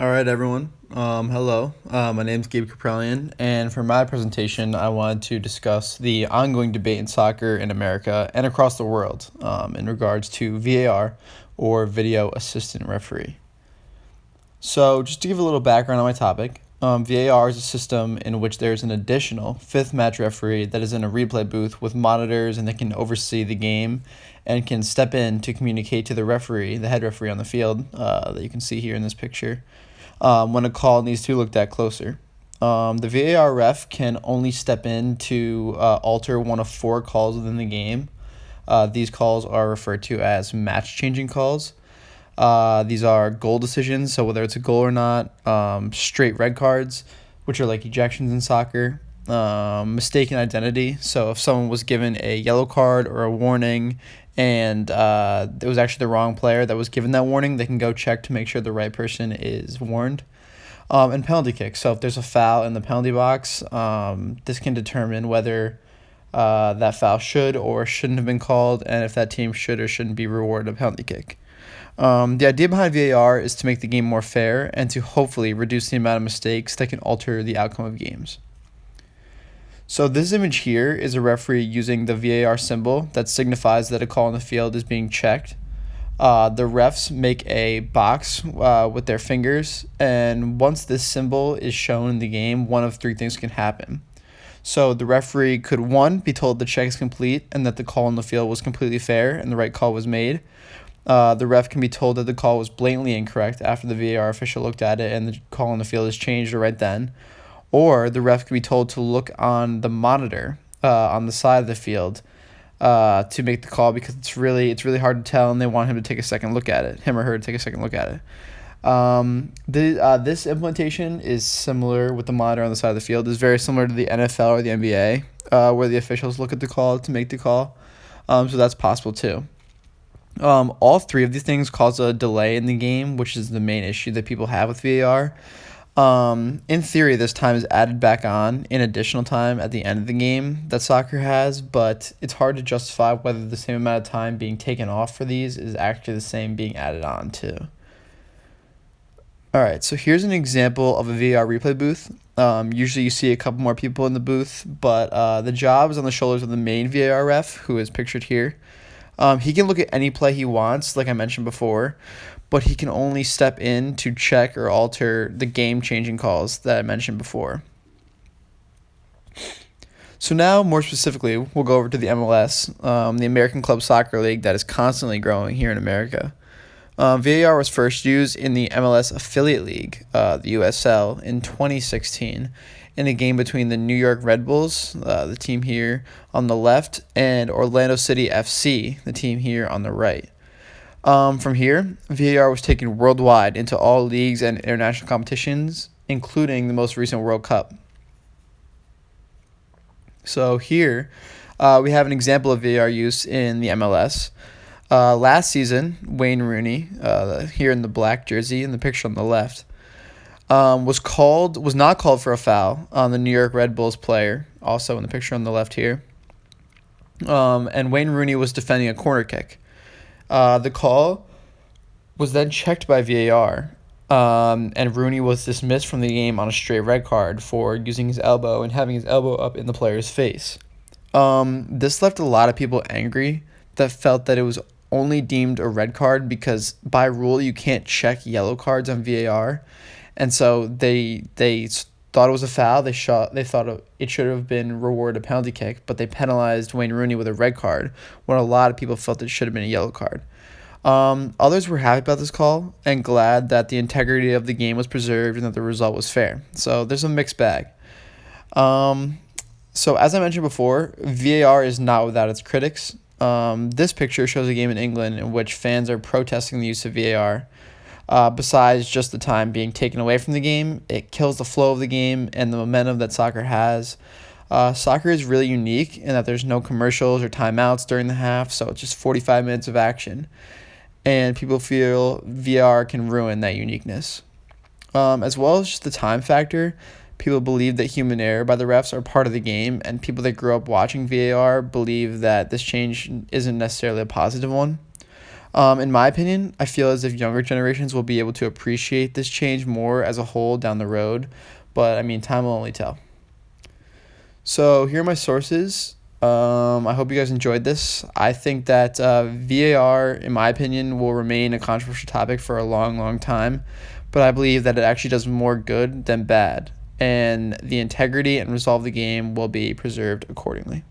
All right, everyone. Hello. My name's Gabe Caprellian, and for my presentation, I wanted to discuss the ongoing debate in soccer in America and across the world in regards to VAR, or Video Assistant Referee. So, just to give a little background on my topic, VAR is a system in which there's an additional fifth match referee that is in a replay booth with monitors and that can oversee the game and can step in to communicate to the referee, the head referee on the field, that you can see here in this picture, when a call needs to be looked at closer. The VAR ref can only step in to alter one of four calls within the game. These calls are referred to as match-changing calls. These are goal decisions, so whether it's a goal or not, straight red cards, which are like ejections in soccer, mistaken identity. So if someone was given a yellow card or a warning and it was actually the wrong player that was given that warning, they can go check to make sure the right person is warned. And penalty kicks. So if there's a foul in the penalty box, this can determine whether that foul should or shouldn't have been called, and if that team should or shouldn't be rewarded a penalty kick. The idea behind VAR is to make the game more fair and to hopefully reduce the amount of mistakes that can alter the outcome of games. So this image here is a referee using the VAR symbol that signifies that a call on the field is being checked. The refs make a box with their fingers, and once this symbol is shown in the game, one of three things can happen. So the referee could, one, be told the check is complete and that the call on the field was completely fair and the right call was made. The ref can be told that the call was blatantly incorrect after the VAR official looked at it and the call on the field is changed right then. Or the ref can be told to look on the monitor on the side of the field to make the call, because it's really hard to tell, and they want him to take a second look at it, him or her to take a second look at it. This implementation is similar with the monitor on the side of the field. Is very similar to the NFL or the NBA, where the officials look at the call to make the call. So that's possible too. All three of these things cause a delay in the game, which is the main issue that people have with VAR. In theory, this time is added back on in additional time at the end of the game that soccer has, but it's hard to justify whether the same amount of time being taken off for these is actually the same being added on to. All right, so here's an example of a VAR replay booth. Usually you see a couple more people in the booth, but the job is on the shoulders of the main VAR ref, who is pictured here. He can look at any play he wants, like I mentioned before, but he can only step in to check or alter the game-changing calls that I mentioned before. So now, more specifically, we'll go over to the MLS, the American Club Soccer League that is constantly growing here in America. VAR was first used in the MLS Affiliate League, the USL, in 2016, in a game between the New York Red Bulls, the team here on the left, and Orlando City FC, the team here on the right. From here, VAR was taken worldwide into all leagues and international competitions, including the most recent World Cup. So here, we have an example of VAR use in the MLS. Last season, Wayne Rooney, here in the black jersey in the picture on the left, was not called for a foul on the New York Red Bulls player, also in the picture on the left here. And Wayne Rooney was defending a corner kick. The call was then checked by VAR, and Rooney was dismissed from the game on a straight red card for using his elbow and having his elbow up in the player's face. This left a lot of people angry that felt that it was only deemed a red card because by rule you can't check yellow cards on VAR, and so they thought it was a foul. They thought it should have been rewarded a penalty kick, but they penalized Wayne Rooney with a red card when a lot of people felt it should have been a yellow card. Others were happy about this call and glad that the integrity of the game was preserved and that the result was fair. So there's a mixed bag. So as I mentioned before, VAR is not without its critics. This picture shows a game in England in which fans are protesting the use of VAR. Besides just the time being taken away from the game, it kills the flow of the game and the momentum that soccer has. Soccer is really unique in that there's no commercials or timeouts during the half, so it's just 45 minutes of action. And people feel VAR can ruin that uniqueness. As well as just the time factor, people believe that human error by the refs are part of the game, and people that grew up watching VAR believe that this change isn't necessarily a positive one. In my opinion, I feel as if younger generations will be able to appreciate this change more as a whole down the road, but I mean, time will only tell. So here are my sources. I hope you guys enjoyed this. I think that VAR, in my opinion, will remain a controversial topic for a long, long time, but I believe that it actually does more good than bad, and the integrity and resolve of the game will be preserved accordingly.